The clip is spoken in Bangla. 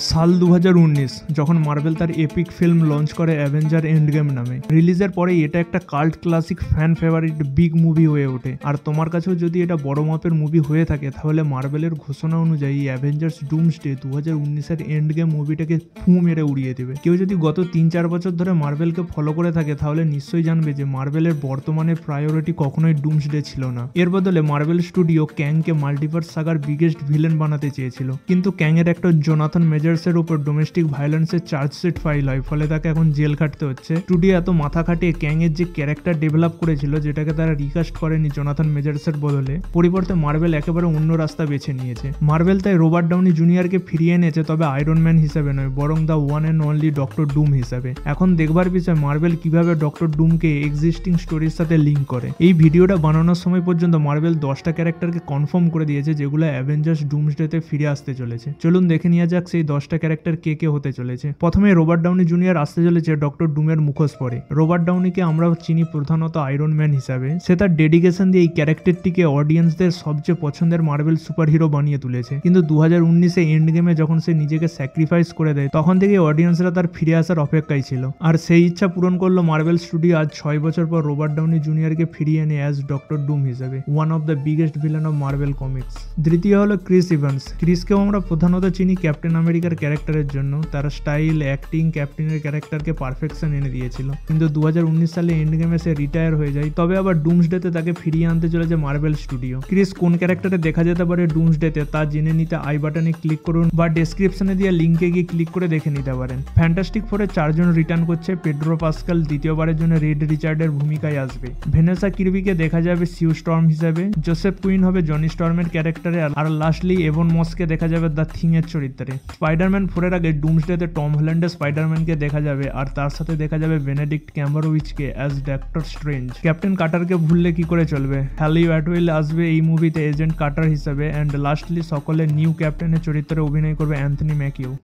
সাল 2019 যখন মার্বেল তার এপিক ফিল্ম লঞ্চ করে অ্যাভেঞ্জার এন্ড গেম নামে। রিলিজের পরেই এটা একটা cult classic fan favourite big movie হয়ে ওঠে। আর তোমার কাছেও যদি এটা বড় মাপের মুভি হয়ে থাকে তাহলে মার্বেলের ঘোষণা অনুযায়ী অ্যাভেঞ্জার্স ডুমসডে 2019-এর এন্ড গেম মুভিটাকে ফু মেরে উড়িয়ে দেবে। কেউ যদি গত 3-4 বছর ধরে মার্বেলকে ফলো করে থাকে তাহলে নিশ্চয়ই জানবে যে মার্বেলের বর্তমানে প্রায়োরিটি কখনোই ডুমসডে ছিল না। এর বদলে মার্বেল স্টুডিও ক্যাংকে মাল্টিভার্স সাগার বিগেস্ট ভিলেন বানাতে চেয়েছিল, কিন্তু ক্যাংয়ের একটা জোনাথন মেজার্সের উপর ডোমেস্টিক ভায়োলেন্সের চার্জশিট ফাইল হয়, ফলে তাকে এখন জেল খাটতে হচ্ছে। স্টুডিও এত মাথা খাটিয়ে ক্যাংয়ের যে ক্যারেক্টার ডেভেলপ করেছিল, যেটাকে তারা রিকাস্ট করেনি জোনাথন মেজার্সের বদলে, পরিবর্তে মার্বেল একেবারে অন্য রাস্তা বেছে নিয়েছে। মার্বেল তাই রবার্ট ডাউনি জুনিয়রকে ফিরিয়ে এনেছে, তবে আয়রন ম্যান হিসেবে নয়, বরং the one and only doctor Doom হিসেবে। এখন দেখবার বিষয় মার্বেল কিভাবে ডক্টর ডুমকে এক্সিস্টিং স্টোরির সাথে লিঙ্ক করে। এই ভিডিওটা বানানোর সময় পর্যন্ত মার্বেল 10টা ক্যারেক্টারকে কনফার্ম করে দিয়েছে যেগুলো অ্যাভেঞ্জার্স ডুমসডেতে ফিরে আসতে চলেছে। চলুন দেখে নেওয়া যাক সেই 10টা ক্যারেক্টার কে কে হতে চলেছে। প্রথমে রবার্ট ডাউনি জুনিয়র আসতে চলেছে ডক্টর ডুমের মুখোশ পরে। রবার্ট ডাউনিকে আমরা চিনি প্রধানত আয়রন ম্যান হিসাবে। সে তার ডেডিকেশন দিয়ে এই ক্যারেক্টারটিকে অডিয়েন্সদের সবচেয়ে পছন্দের মার্বেল সুপার হিরো বানিয়ে তুলেছে। কিন্তু 2019-এ এন্ড গেমে যখন সে নিজেকে স্যাক্রিফাইস করে দেয়, তখন থেকে অডিয়েন্সরা তার ফিরে আসার অপেক্ষায় ছিল। আর সেই ইচ্ছা পূরণ করলো মার্বেল স্টুডিও আজ 6 বছর পর রবার্ট ডাউনি জুনিয়রকে ফিরিয়ে এনে অ্যাজ ডক্টর ডুম হিসেবে, one of the biggest villain of marble comics. দ্বিতীয় হলো ক্রিস ইভান্স। ক্রিসকেও আমরা প্রধানত চিনি ক্যাপ্টেন আমেরিকার ক্যারেক্টারের জন্য। তার স্টাইল, অ্যাক্টিং ক্যাপ্টেনের ক্যারেক্টারকে পারফেকশন এনে দিয়েছিল। কিন্তু 2019 সালে এন্ড গেমে সে রিটায়ার হয়ে যায়। তবে আবার ডুমসডেতে তাকে ফিরিয়ে আনতে চলেছে মার্বেল স্টুডিও। ক্রিস কোন ক্যারেক্টারে দেখা যেতে পারে ডুমসডেতে তা জেনে নিতে আই বাটনে ক্লিক করুন বা ডেসক্রিপশনে দিয়ে লিঙ্কে গিয়ে ক্লিক করে দেখে নিতে পারেন। ফ্যান্টাস্টিক ফোরে 4 জন রিটার্ন করছে। পেড্রো পাস্কাল দ্বিতীয়বারের জন্য রেড রিচার্ডের ভূমিকায় আসবে। ভেনেসা কিরবিকে দেখা যাবে সিউ স্টর্ম হিসেবে। জোসেফ কুইন হবে জনি স্টর্মের ক্যারেক্টারে। আর লাস্টলি এভন মসকে দেখা যাবে দ্য থিং এর চরিত্রে। স্পাইডারম্যান 4-এর আগে ডুমসডেতে টম হল্যান্ডের স্পাইডারম্যানকে দেখা যাবে, আর তার সাথে দেখা যাবে বেনেডিক্ট ক্যাম্বারউইচকে অ্যাজ ডক্টর স্ট্রেঞ্জ। ক্যাপ্টেন কার্টারকে ভুললে কি করে চলবে। হ্যালি অ্যাটওয়েল আসবে এই মুভিতে এজেন্ট কার্টার হিসেবে। অ্যান্ড লাস্টলি সকলে নিউ ক্যাপ্টেনের চরিত্রে অভিনয় করবে অ্যান্থনি ম্যাকিউ।